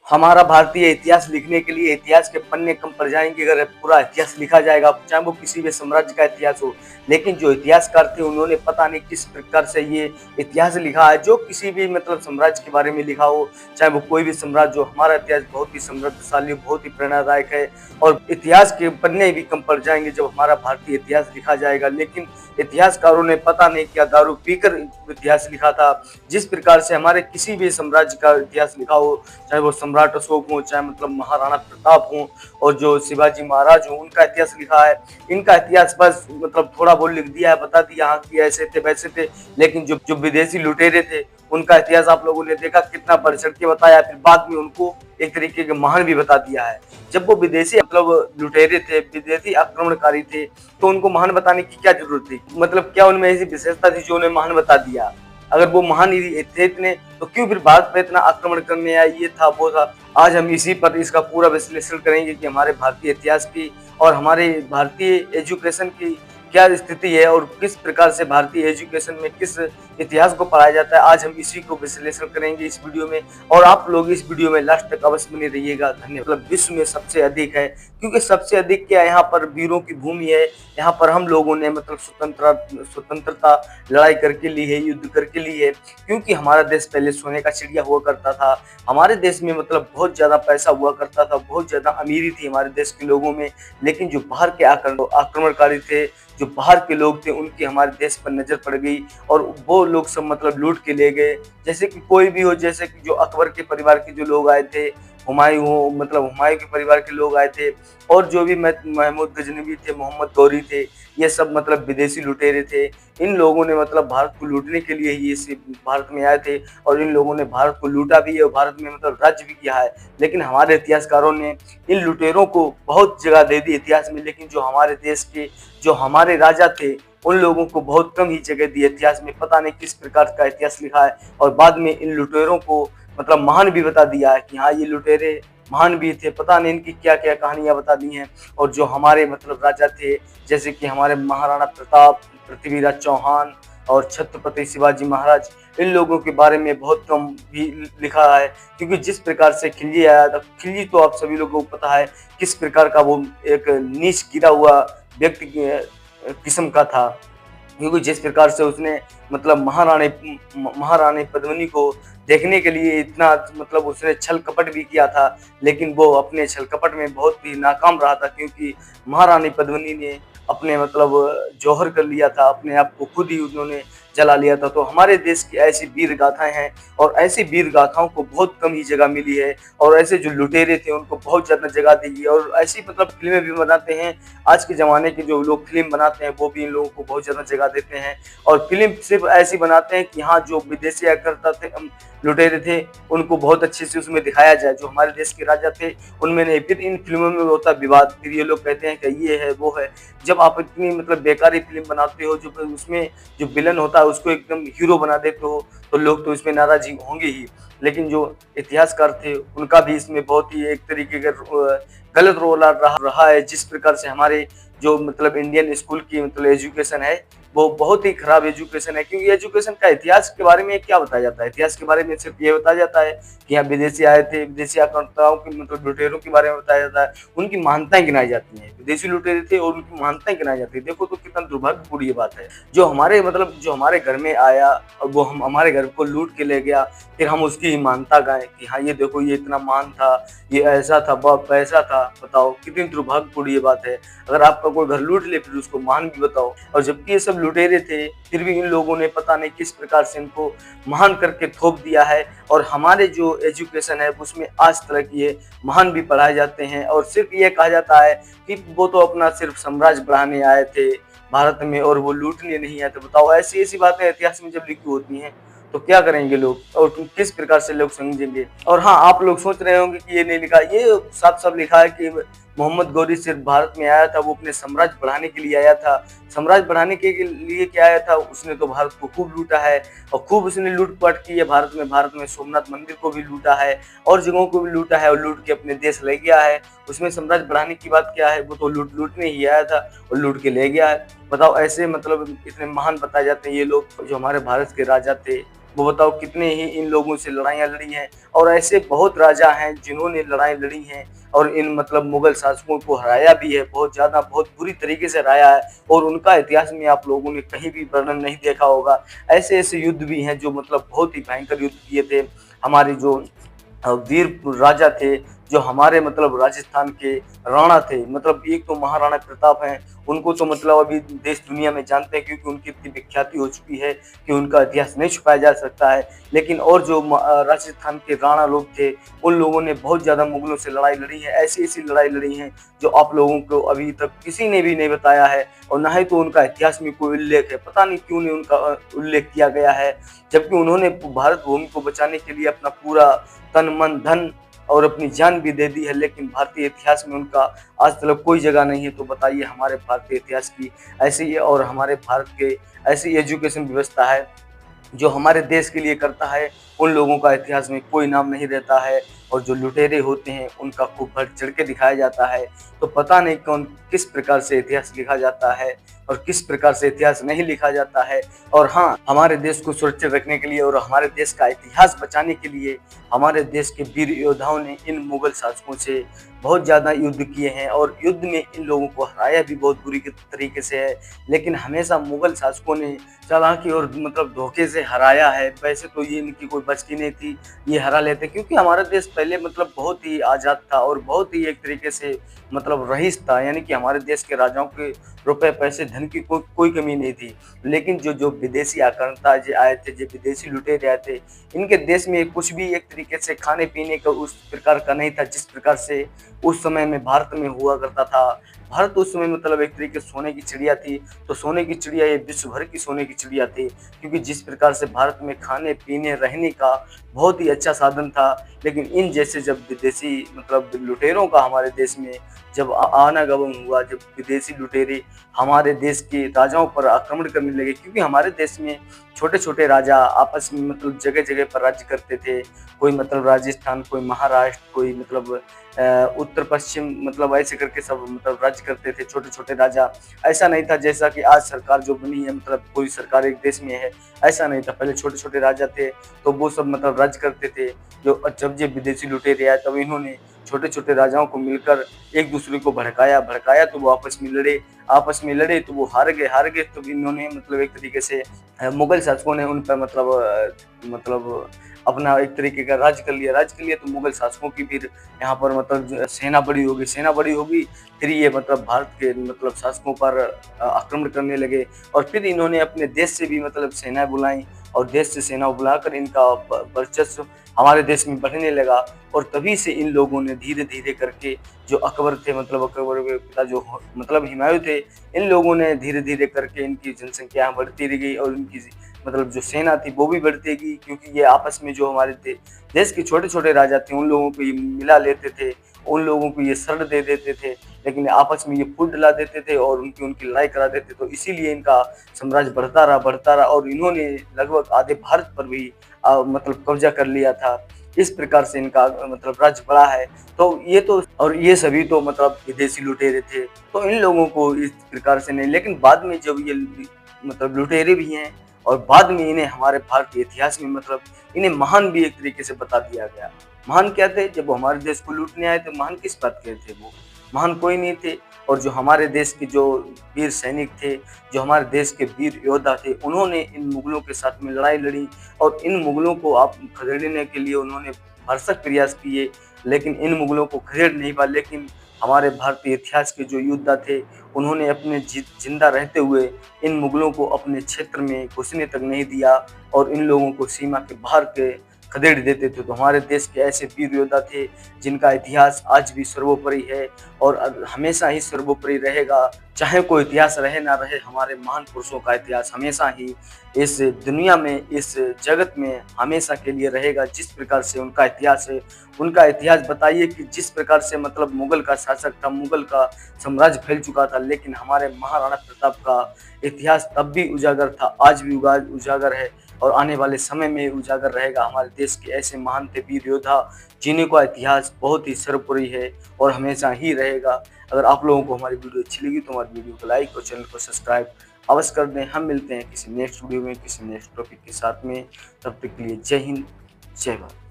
हमारा भारतीय इतिहास लिखने के लिए इतिहास के पन्ने कम पड़ जाएंगे अगर पूरा इतिहास लिखा जाएगा, चाहे वो किसी भी साम्राज्य का इतिहास हो। लेकिन जो इतिहासकार थे उन्होंने पता नहीं किस प्रकार से ये इतिहास लिखा है, जो किसी भी साम्राज्य के बारे में लिखा हो, चाहे वो कोई भी साम्राज्य हो। हमारा इतिहास बहुत ही समृद्धशाली, बहुत ही प्रेरणादायक है और इतिहास के पन्ने भी कम पड़ जाएंगे जब हमारा भारतीय इतिहास लिखा जाएगा। लेकिन इतिहासकारों ने पता नहीं क्या दारू पीकर इतिहास लिखा था। जिस प्रकार से हमारे किसी भी साम्राज्य का इतिहास लिखा हो, चाहे वो सम्राट अशोक हो, चाहे महाराणा प्रताप हो और जो शिवाजी महाराज हो, उनका इतिहास लिखा है। इनका इतिहास बस थोड़ा बहुत लिख दिया है, बता दिया हाँ कि ऐसे थे वैसे थे। लेकिन जो जो विदेशी लुटेरे थे उनका इतिहास आप लोगों ने देखा, कितना बढ़ चढ़ के बताया, फिर बाद में उनको एक तरीके के महान भी बता दिया है। जब वो विदेशी लुटेरे थे, विदेशी आक्रमणकारी थे, तो उनको महान बताने की क्या जरूरत थी? क्या उनमें ऐसी विशेषता थी जो उन्हें महान बता दिया? अगर वो महान ही थे इतने, तो क्यों फिर भारत पे इतना आक्रमण करने आए? ये था वो था। आज हम इसी पर इसका पूरा विश्लेषण करेंगे कि हमारे भारतीय इतिहास की और हमारे भारतीय एजुकेशन की क्या स्थिति है और किस प्रकार से भारतीय एजुकेशन में किस इतिहास को पढ़ाया जाता है। आज हम इसी को विश्लेषण करेंगे इस वीडियो में, और आप लोग इस वीडियो में लास्ट तक अवश्य बने रहिएगा। धन्यवाद। विश्व में सबसे अधिक है, क्योंकि सबसे अधिक क्या, यहाँ पर वीरों की भूमि है। यहाँ पर हम लोगों ने स्वतंत्रता लड़ाई करके ली है, युद्ध करके ली है। क्योंकि हमारा देश पहले सोने का चिड़िया हुआ करता था। हमारे देश में बहुत ज्यादा पैसा हुआ करता था, बहुत ज्यादा अमीरी थी हमारे देश के लोगों में। लेकिन जो बाहर के आक्रमणकारी थे, जो बाहर के लोग थे, उनकी हमारे देश पर नजर पड़ गई और वो लोग सब लूट के ले गए। जैसे कि कोई भी हो, जैसे कि जो अकबर के परिवार के जो लोग आए थे, हुमायूं हो, हुमायूं के परिवार के लोग आए थे, और जो भी महमूद गजनवी थे, मोहम्मद गौरी थे, ये सब विदेशी लुटेरे थे। इन लोगों ने भारत को लूटने के लिए ये भारत में आए थे और इन लोगों ने भारत को लूटा भी है और भारत में राज्य भी किया है। लेकिन हमारे इतिहासकारों ने इन लुटेरों को बहुत जगह दे दी इतिहास में, लेकिन जो हमारे देश के जो हमारे राजा थे उन लोगों को बहुत कम ही जगह दी इतिहास में। पता नहीं किस प्रकार का इतिहास लिखा है और बाद में इन लुटेरों को महान भी बता दिया है कि हाँ ये लुटेरे महान भी थे। पता नहीं इनकी क्या क्या कहानियां बता दी हैं। और जो हमारे राजा थे, जैसे कि हमारे महाराणा प्रताप, पृथ्वीराज चौहान और छत्रपति शिवाजी महाराज, इन लोगों के बारे में बहुत कम भी लिखा है। क्योंकि जिस प्रकार से खिलजी आया था, खिलजी तो आप सभी लोगों को पता है किस प्रकार का वो एक नीच गिरा हुआ व्यक्ति किस्म का था। क्योंकि जिस प्रकार से उसने महारानी पद्मिनी को देखने के लिए इतना उसने छल कपट भी किया था, लेकिन वो अपने छल कपट में बहुत ही नाकाम रहा था। क्योंकि महारानी पद्मिनी ने अपने जौहर कर लिया था, अपने आप को खुद ही उन्होंने जला लिया था। तो हमारे देश की ऐसी वीर गाथाएं हैं और ऐसी वीर गाथाओं को बहुत कम ही जगह मिली है, और ऐसे जो लुटेरे थे उनको बहुत ज्यादा जगह दी गई। और ऐसी फिल्में भी बनाते हैं, आज के जमाने के जो लोग फिल्म बनाते हैं वो भी इन लोगों को बहुत ज्यादा जगह देते हैं। और फिल्म सिर्फ ऐसी बनाते हैं कि हाँ जो विदेशी आक्रमणकर्ता थे, लुटेरे थे, उनको बहुत अच्छे से उसमें दिखाया जाए। जो हमारे देश के राजा थे उनमें नहीं। फिर इन फिल्मों में होता विवाद, फिर ये लोग कहते हैं कि ये है वो है। जब आप इतनी बेकारी फिल्म बनाते हो, जो उसमें जो विलन होता है उसको एकदम हीरो बना देते हो, तो लोग तो इसमें नाराज होंगे ही। लेकिन जो इतिहासकार थे उनका भी इसमें बहुत ही एक तरीके का गलत रोल रहा है। जिस प्रकार से हमारे जो इंडियन स्कूल की एजुकेशन है वो बहुत ही खराब एजुकेशन है। क्योंकि एजुकेशन का इतिहास के बारे में क्या बताया जाता है? इतिहास के बारे में सिर्फ ये बताया जाता है कि यहाँ विदेशी आए थे, विदेशी आक्रमणकारियों के लुटेरों के बारे में बताया जाता है, उनकी महानताएं गिनाई जाती हैं। विदेशी लुटेरे थे और उनकी महानताएं गिनाई जाती है। देखो तो कितना दुर्भाग्यपूर्ण ये बात है। जो हमारे घर में आया और वो हमारे घर को लूट के ले गया, फिर हम उसकी महानता गाएं कि हाँ ये देखो ये इतना महान था, ये ऐसा था, वैसा था। बताओ कितनी दुर्भाग्यपूर्ण ये बात है। अगर आपका कोई घर लूट ले फिर उसको महान भी बताओ। और जबकि ये सब लुटेरे थे, फिर भी इन लोगों ने पता नहीं किस प्रकार से इनको महान करके थोप दिया है। और हमारे जो एजुकेशन है उसमें आज तक ये महान भी पढ़ाए जाते हैं। और सिर्फ ये कहा जाता है कि वो तो अपना सिर्फ साम्राज्य बढ़ाने आए थे भारत में और वो लूटने नहीं आए थे। बताओ ऐसी ऐसी बातें इतिहास में जब लिखी होती हैं तो क्या करेंगे लोग और किस प्रकार से लोग समझेंगे? और हाँ, आप लोग सोच रहे होंगे कि ये नहीं लिखा, ये साफ साफ लिखा है कि मोहम्मद गौरी सिर्फ भारत में आया था, वो अपने साम्राज्य बढ़ाने के लिए आया था। साम्राज्य बढ़ाने के लिए क्या आया था? उसने तो भारत को खूब लूटा है और खूब उसने लूटपाट की है भारत में सोमनाथ मंदिर को भी लूटा है और जगहों को भी लूटा है और लूट के अपने देश ले गया है। उसमें साम्राज्य बढ़ाने की बात क्या है? वो तो लूटने ही आया था और लूट के ले गया है। बताओ ऐसे इतने महान बताए जाते हैं ये लोग। जो हमारे भारत के राजा थे वो बताओ कितने ही इन लोगों से लड़ाइयाँ लड़ी हैं। और ऐसे बहुत राजा हैं जिन्होंने लड़ाई लड़ी हैं और इन मतलब मुगल शासकों को हराया भी है, बहुत ज़्यादा बहुत बुरी तरीके से हराया है। और उनका इतिहास में आप लोगों ने कहीं भी वर्णन नहीं देखा होगा। ऐसे-ऐसे युद्ध भी हैं जो मतलब बहुत ही भयंकर युद्ध किए थे। हमारे जो वीर राजा थे, जो हमारे मतलब राजस्थान के राणा थे, मतलब एक तो महाराणा प्रताप हैं, उनको तो मतलब अभी देश दुनिया में जानते हैं क्योंकि उनकी इतनी विख्याति हो चुकी है कि उनका इतिहास नहीं छुपाया जा सकता है। लेकिन और जो राजस्थान के राणा लोग थे, उन लोगों ने बहुत ज़्यादा मुगलों से लड़ाई लड़ी है, ऐसी-ऐसी लड़ाई लड़ी हैं जो आप लोगों को अभी तक किसी ने भी नहीं बताया है और ना ही तो उनका इतिहास में कोई उल्लेख है। पता नहीं क्यों नहीं उनका उल्लेख किया गया है, जबकि उन्होंने भारत भूमि को बचाने के लिए अपना पूरा तन मन धन और अपनी जान भी दे दी है, लेकिन भारतीय इतिहास में उनका आज तक कोई जगह नहीं है। तो बताइए हमारे भारतीय इतिहास की ऐसी है और हमारे भारत के ऐसी एजुकेशन व्यवस्था है जो हमारे देश के लिए करता है, उन लोगों का इतिहास में कोई नाम नहीं रहता है और जो लुटेरे होते हैं उनका खूब बढ़ चढ़ के दिखाया जाता है। तो पता नहीं कौन किस प्रकार से इतिहास लिखा जाता है और किस प्रकार से इतिहास नहीं लिखा जाता है। और हाँ, हमारे देश को सुरक्षित रखने के लिए और हमारे देश का इतिहास बचाने के लिए हमारे देश के वीर योद्धाओं ने इन मुगल शासकों से बहुत ज़्यादा युद्ध किए हैं और युद्ध में इन लोगों को हराया भी बहुत बुरी तरीके से है। लेकिन हमेशा मुगल शासकों ने चालाकी और मतलब धोखे से हराया है। वैसे तो ये इनकी कोई बस की नहीं थी, ये हरा लेते क्योंकि हमारा देश पहले मतलब बहुत ही आज़ाद था और बहुत ही एक तरीके से मतलब रईस था, यानी कि हमारे देश के राजाओं के रुपए पैसे धन की कोई कमी नहीं थी। लेकिन जो जो विदेशी आक्रांता जो आए थे, जो विदेशी लुटेरे आए थे, इनके देश में कुछ भी एक तरीके से खाने पीने का उस प्रकार का नहीं था जिस प्रकार से उस समय में भारत में हुआ करता था। भारत उस समय मतलब एक तरीके से सोने की चिड़िया थी, तो सोने की चिड़िया ये विश्व भर की सोने की चिड़िया थी क्योंकि जिस प्रकार से भारत में खाने पीने रहने का बहुत ही अच्छा साधन था। लेकिन इन जैसे जब विदेशी मतलब लुटेरों का हमारे देश में जब आनागमन हुआ, जब विदेशी लुटेरे हमारे देश के राजाओं पर आक्रमण करने लगे क्योंकि हमारे देश में छोटे-छोटे राजा आपस में मतलब जगह-जगह पर राज्य करते थे। कोई मतलब राजस्थान, कोई महाराष्ट्र, कोई मतलब उत्तर पश्चिम मतलब ऐसे करके सब मतलब राज्य करते थे छोटे-छोटे राजा। ऐसा नहीं था जैसा कि आज सरकार जो बनी है मतलब पूरी सरकार एक देश में है, ऐसा नहीं था। पहले छोटे-छोटे राजा थे तो वो सब मतलब राज्य करते थे। जब विदेशी लुटेरे आए तब इन्होंने छोटे-छोटे राजाओं को मिलकर एक दूसरे को भड़काया तो वो आपस में लड़े तो वो हार गए तो इन्होंने मतलब एक तरीके से मुगल शासकों ने उन पर मतलब अपना एक तरीके का राज कर लिया तो मुगल शासकों की फिर यहाँ पर मतलब सेना बड़ी होगी फिर ये मतलब भारत के मतलब शासकों पर आक्रमण करने लगे और फिर इन्होंने अपने देश से भी मतलब सेनाएं बुलाई और देश से सेना बुलाकर इनका वर्चस्व हमारे देश में बढ़ने लगा। और तभी से इन लोगों ने धीरे-धीरे करके जो अकबर थे मतलब अकबर के पिता जो मतलब हुमायूं थे, इन लोगों ने धीरे-धीरे करके इनकी जनसंख्या बढ़ती रह गई और इनकी मतलब जो सेना थी वो भी बढ़ती गई क्योंकि ये आपस में जो हमारे देश के छोटे-छोटे राजा थे उन लोगों को ये मिला लेते थे, उन लोगों को ये शरण दे देते थे, लेकिन आपस में ये फूट दिला देते थे और उनकी लड़ाई करा देते। तो इसीलिए इनका साम्राज्य बढ़ता रहा और इन्होंने लगभग आधे भारत पर भी मतलब कब्जा कर लिया था। इस प्रकार से इनका मतलब राज्य बढ़ा है। ये सभी तो मतलब विदेशी लुटेरे थे, तो इन लोगों को इस प्रकार से नहीं, लेकिन बाद में जब ये मतलब लुटेरे भी हैं और बाद में इन्हें हमारे भारतीय इतिहास में मतलब इन्हें महान भी एक तरीके से बता दिया गया। महान क्या थे? जब वो हमारे देश को लूटने आए थे, महान किस बात के थे वो? महान कोई नहीं थे। और जो हमारे देश के जो वीर सैनिक थे, जो हमारे देश के वीर योद्धा थे, उन्होंने इन मुगलों के साथ में लड़ाई लड़ी और इन मुगलों को आप खदेड़ने के लिए उन्होंने भरसक प्रयास किए, लेकिन इन मुगलों को खदेड़ नहीं पाए। लेकिन हमारे भारतीय इतिहास के जो योद्धा थे, उन्होंने अपने जिंदा रहते हुए इन मुगलों को अपने क्षेत्र में घुसने तक नहीं दिया और इन लोगों को सीमा के बाहर के खदेड़ देते थे। तो हमारे देश के ऐसे वीर योद्धा थे जिनका इतिहास आज भी सर्वोपरि है और हमेशा ही सर्वोपरि रहेगा। चाहे कोई इतिहास रहे ना रहे, हमारे महान पुरुषों का इतिहास हमेशा ही इस दुनिया में, इस जगत में हमेशा के लिए रहेगा। जिस प्रकार से उनका इतिहास है, उनका इतिहास बताइए कि जिस प्रकार से मतलब मुगल का शासक था, मुगल का साम्राज्य फैल चुका था, लेकिन हमारे महाराणा प्रताप का इतिहास तब भी उजागर था, आज भी उजागर है और आने वाले समय में उजागर रहेगा। हमारे देश के ऐसे महान थे वीर योद्धा जिन्हीं का इतिहास बहुत ही सर्वोपरि है और हमेशा ही रहेगा। अगर आप लोगों को हमारी वीडियो अच्छी लगी तो हमारी वीडियो को लाइक और चैनल को सब्सक्राइब अवश्य कर दें। हम मिलते हैं किसी नेक्स्ट वीडियो में किसी नेक्स्ट टॉपिक के साथ में। तब तक के लिए जय हिंद, जय भारत।